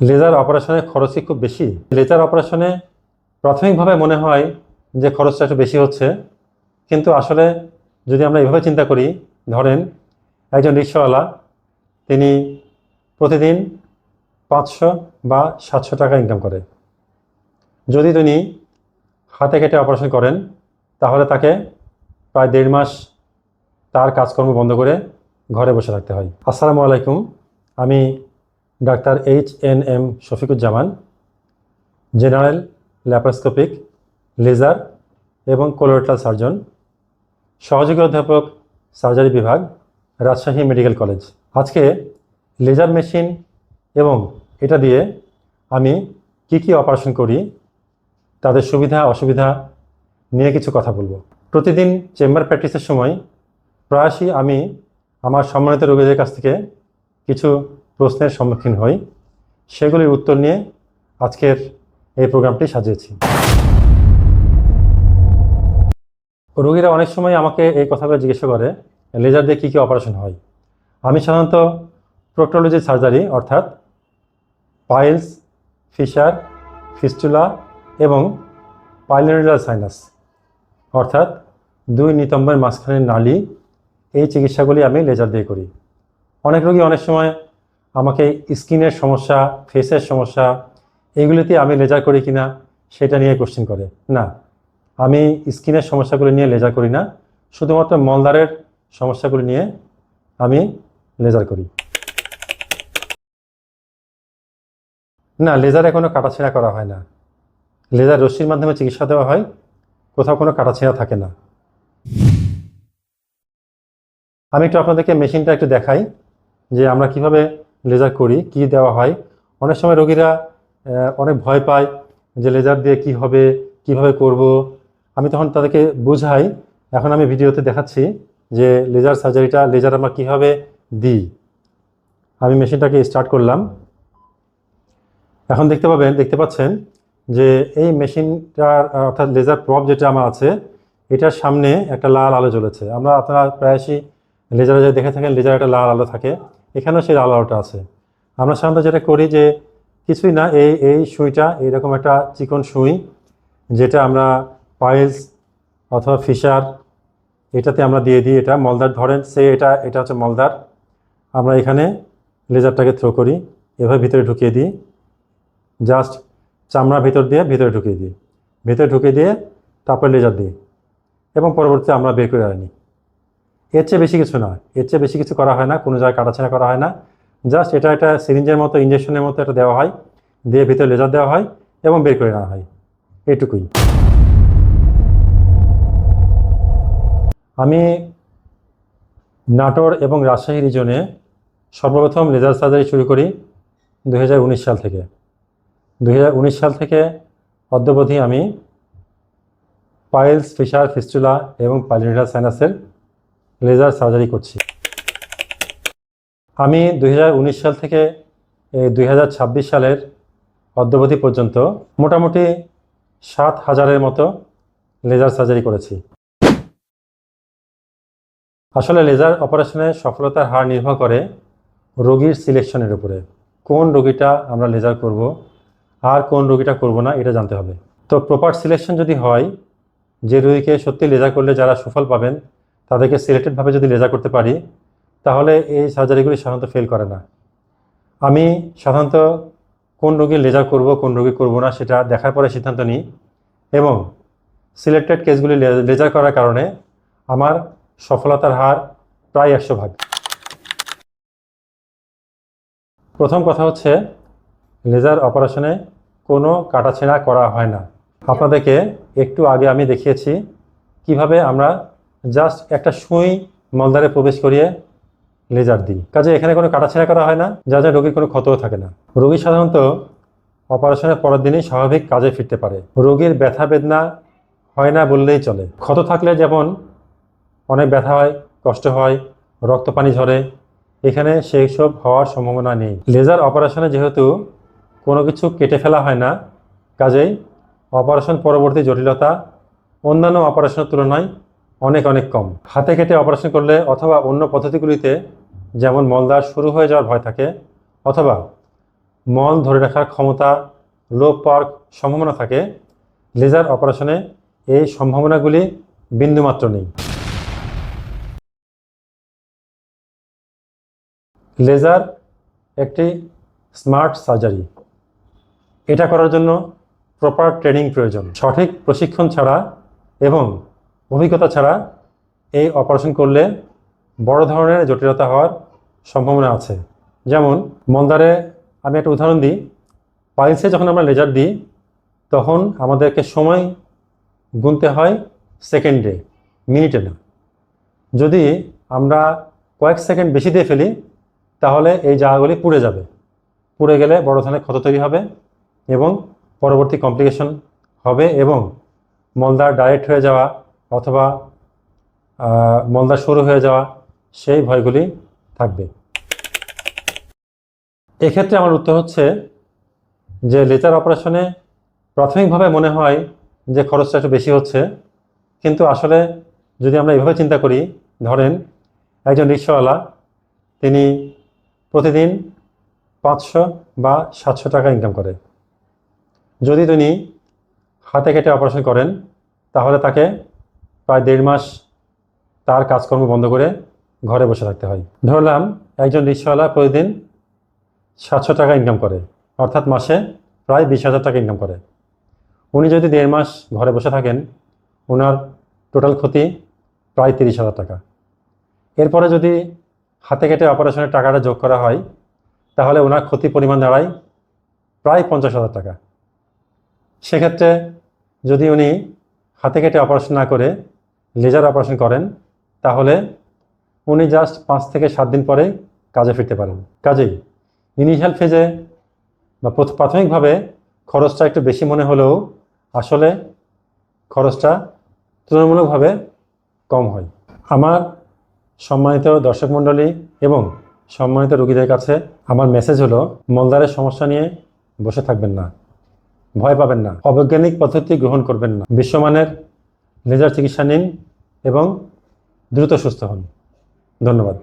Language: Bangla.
লেজার অপারেশনের খরচ কি খুব বেশি? লেজার অপারেশনে প্রাথমিকভাবে মনে হয় যে খরচটা একটু বেশি হচ্ছে, কিন্তু আসলে যদি আমরা এভাবে চিন্তা করি, ধরেন একজন রিকশাওয়ালা তিনি প্রতিদিন 500 বা 700 টাকা ইনকাম করে। যদি তিনি হাতে কেটে অপারেশন করেন তাহলে তাকে প্রায় 1.5 মাস তার কাজকর্ম বন্ধ করে ঘরে বসে থাকতে হয়। আসসালামু আলাইকুম, আমি doctor HNM Shafiquzzaman, general laparoscopic, laser এবং কোলোরেক্টাল সার্জন, সহযোগী অধ্যাপক, সার্জারি বিভাগ, রাজশাহী মেডিকেল কলেজ। আজকে লেজার মেশিন এবং এটা দিয়ে আমি কি অপারেশন করি, তাদের সুবিধা অসুবিধা নিয়ে কিছু কথা বলবো। প্রতিদিন চেম্বার প্র্যাকটিসের সময় প্রায়শই আমি আমার সম্মানিত রোগীদের কাছ থেকে কিছু প্রশ্নের সম্মুখীন হই। সেগুলির উত্তর নিয়ে আজকের এই প্রোগ্রামটি সাজিয়েছি। রোগীরা অনেক সময় আমাকে এই কথাগুলো জিজ্ঞাসা করে, লেজার দিয়ে কী অপারেশন হয়। আমি সাধারণত প্রোক্টোলজি সার্জারি অর্থাৎ পাইলস, ফিশার, ফিস্টুলা এবং পাইলোনেডাল সাইনাস অর্থাৎ 2 নিতম্বের মাঝখানের নালী, এই চিকিৎসাগুলি আমি লেজার দিয়ে করি। অনেক রোগী অনেক সময় আমাকে স্কিনের সমস্যা, ফেসের সমস্যা, এইগুলিতে আমি লেজার করি কিনা সেটা নিয়ে কোশ্চেন করে। না, আমি স্কিনের সমস্যাগুলি নিয়ে লেজার করি না, শুধুমাত্র মলদ্বারের সমস্যাগুলি নিয়ে আমি লেজার করি। না, লেজারে কোনো কাটাছেঁড়া করা হয় না। লেজার রশ্মির মাধ্যমে চিকিৎসা দেওয়া হয়, কোথাও কোনো কাটাছেঁড়া থাকে না। আমি একটু আপনাদেরকে মেশিনটা একটু দেখাই যে আমরা কিভাবে লেজার করি, কি দেওয়া হয়। অনেক সময় রোগীরা অনেক ভয় পায় যে লেজার দিয়ে কি হবে, কিভাবে করব। আমি তখন তাদেরকে বোঝাই। এখন আমি ভিডিওতে দেখাচ্ছি যে লেজার সার্জারিটা, লেজার আমরা কীভাবে দিই। আমি মেশিনটাকে স্টার্ট করলাম। এখন দেখতে পাচ্ছেন যে এই মেশিনটার অর্থাৎ লেজার প্রব যেটা আমার আছে, এটার সামনে একটা লাল আলো জ্বলেছে। আপনারা প্রায়শই লেজারে যে দেখে থাকেন, লেজারে একটা লাল আলো থাকে, এখানেও সেই লাল আলোটা আছে। আমরা সাধারণত যেটা করি যে কিছুই না, এই সুইটা, এইরকম একটা চিকন সুই, যেটা আমরা পাইলস অথবা ফিশার এটাতে আমরা দিয়ে দিই। এটা মলদ্বার, ধরেন এটা হচ্ছে মলদ্বার। আমরা এখানে লেজারটাকে থ্রো করি, এভাবে ভিতরে ঢুকিয়ে দিই, জাস্ট চামড়ার ভিতরে ঢুকিয়ে দিয়ে তারপর লেজার দিই এবং পরবর্তীতে আমরা বের করে আনি। এর চেয়ে বেশি কিছু না, এর চেয়ে বেশি কিছু করা হয় না, কোনো জায়গায় কাটাছেঁড়া করা হয় না। জাস্ট এটা একটা সিরিঞ্জের মতো, ইঞ্জেকশনের মতো এটা দেওয়া হয়, দিয়ে ভিতরে লেজার দেওয়া হয় এবং বের করে নেওয়া হয়, এটুকুই। আমি নাটোর এবং রাজশাহী রিজনে সর্বপ্রথম লেজার সার্জারি শুরু করি 2019 সাল থেকে। 2019 সাল থেকে অদ্যাবধি আমি পাইলস, ফিশার, ফিস্টুলা এবং পাইলোনেডাল সাইনাসের লেজার সার্জারি করছি। আমি 2019 সাল থেকে 2026 সালের অদ্যাবধি পর্যন্ত মোটামুটি 7,000-এর মতো লেজার সার্জারি করেছি। আসলে লেজার অপারেশনের সফলতার হার নির্ভর করে রোগীর সিলেকশনের উপরে। কোন রোগীটা আমরা লেজার করব আর কোন রোগীটা করব না, এটা জানতে হবে। তো প্রপার সিলেকশন যদি হয়, যে রোগীকে সত্যি লেজার করলে যারা সুফল পাবেন তাদেরকে সিলেক্টেডভাবে যদি লেজার করতে পারি, তাহলে এই সার্জারিগুলি সাধারণত ফেল করে না। আমি সাধারণত কোন রোগী লেজার করব, কোন রোগী করব না, সেটা দেখার পরে সিদ্ধান্ত নিই এবং সিলেক্টেড কেসগুলি লেজার করার কারণে আমার সফলতার হার প্রায় 100%। প্রথম কথা হচ্ছে, লেজার অপারেশনে কোনো কাটাছেঁড়া করা হয় না। আপনাদেরকে একটু আগে আমি দেখিয়েছি কিভাবে আমরা জাস্ট একটা সুই মলদ্বারে প্রবেশ করিয়ে লেজার দিই। কাজে এখানে কোনো কাটাছেঁড়া করা হয় না, যা রোগীর কোনো ক্ষতও থাকে না। রোগী সাধারণত অপারেশনের পরের দিনই স্বাভাবিক কাজে ফিরতে পারে। রোগীর ব্যথা বেদনা হয় না বললেই চলে। ক্ষত থাকলে যেমন অনেক ব্যথা হয়, কষ্ট হয়, রক্ত পানি ঝরে, এখানে সেই সব হওয়ার সম্ভাবনা নেই। লেজার অপারেশনে যেহেতু কোনো কিছু কেটে ফেলা হয় না, কাজেই অপারেশন পরবর্তী জটিলতা অন্যান্য অপারেশনের তুলনায় অনেক কম। হাতে কেটে অপারেশন করলে অথবা অন্য পদ্ধতিগুলিতে যেমন মলদ্বার শুরু হয়ে যাওয়ার ভয় থাকে, অথবা মল ধরে রাখার ক্ষমতা লোপ পাওয়ার সম্ভাবনা থাকে, লেজার অপারেশনে এই সম্ভাবনাগুলি বিন্দুমাত্র নেই। লেজার একটি স্মার্ট সার্জারি। এটা করার জন্য প্রপার ট্রেনিং প্রয়োজন। সঠিক প্রশিক্ষণ ছাড়া এবং অভিজ্ঞতা ছাড়া এই অপারেশন করলে বড় ধরনের জটিলতা হওয়ার সম্ভাবনা আছে। যেমন মলদ্বারে আমি একটা উদাহরণ দিই, পাইলসে যখন আমরা লেজার দিই তখন আমাদেরকে সময় গুনতে হয় সেকেন্ডে, মিনিটে না। যদি আমরা কয়েক সেকেন্ড বেশি দিয়ে ফেলি তাহলে এই জায়গাগুলি পুড়ে যাবে। পুড়ে গেলে বড় ধরনের ক্ষত তৈরি হবে এবং পরবর্তী কমপ্লিকেশন হবে এবং মলদ্বার ডাইরেক্ট হয়ে যাওয়া অথবা মলদ্বার সরু হয়ে যাওয়া, সেই ভয়গুলি থাকবে। এক্ষেত্রে আমার উত্তর হচ্ছে যে লেজার অপারেশনে প্রাথমিকভাবে মনে হয় যে খরচটা একটু বেশি হচ্ছে, কিন্তু আসলে যদি আমরা এভাবে চিন্তা করি, ধরেন একজন রিক্সাওয়ালা তিনি প্রতিদিন 500 বা 700 টাকা ইনকাম করে। যদি তিনি হাতে কেটে অপারেশন করেন তাহলে তাকে প্রায় 1.5 মাস তার কাজকর্ম বন্ধ করে ঘরে বসে থাকতে হয়। ধরলাম একজন রিক্সাওয়ালা প্রতিদিন 700 টাকা ইনকাম করে, অর্থাৎ মাসে প্রায় 20,000 টাকা ইনকাম করে। উনি যদি 1.5 মাস ঘরে বসে থাকেন, ওনার টোটাল ক্ষতি প্রায় 30,000 টাকা। এরপরে যদি হাতে কেটে অপারেশনের টাকাটা যোগ করা হয় তাহলে ওনার ক্ষতির পরিমাণ দাঁড়ায় প্রায় 50,000 টাকা। সেক্ষেত্রে যদি উনি হাতে কেটে অপারেশন না করে লেজার অপারেশন করেন তাহলে উনি জাস্ট 5 থেকে 7 দিন পরে কাজে ফিরতে পারেন। কাজেই ইনিশিয়াল ফেজে বা প্রাথমিকভাবে খরচটা একটু বেশি মনে হলেও আসলে খরচটা তুলনামূলকভাবে কম হয়। আমার সম্মানিত দর্শক মণ্ডলী এবং সম্মানিত রোগীদের কাছে আমার মেসেজ হলো, মলদ্বারের সমস্যা নিয়ে বসে থাকবেন না, ভয় পাবেন না, অবৈজ্ঞানিক পদ্ধতি গ্রহণ করবেন না। বিশ্বমানের লেজার চিকিৎসা নিন এবং দ্রুত সুস্থ হন। ধন্যবাদ।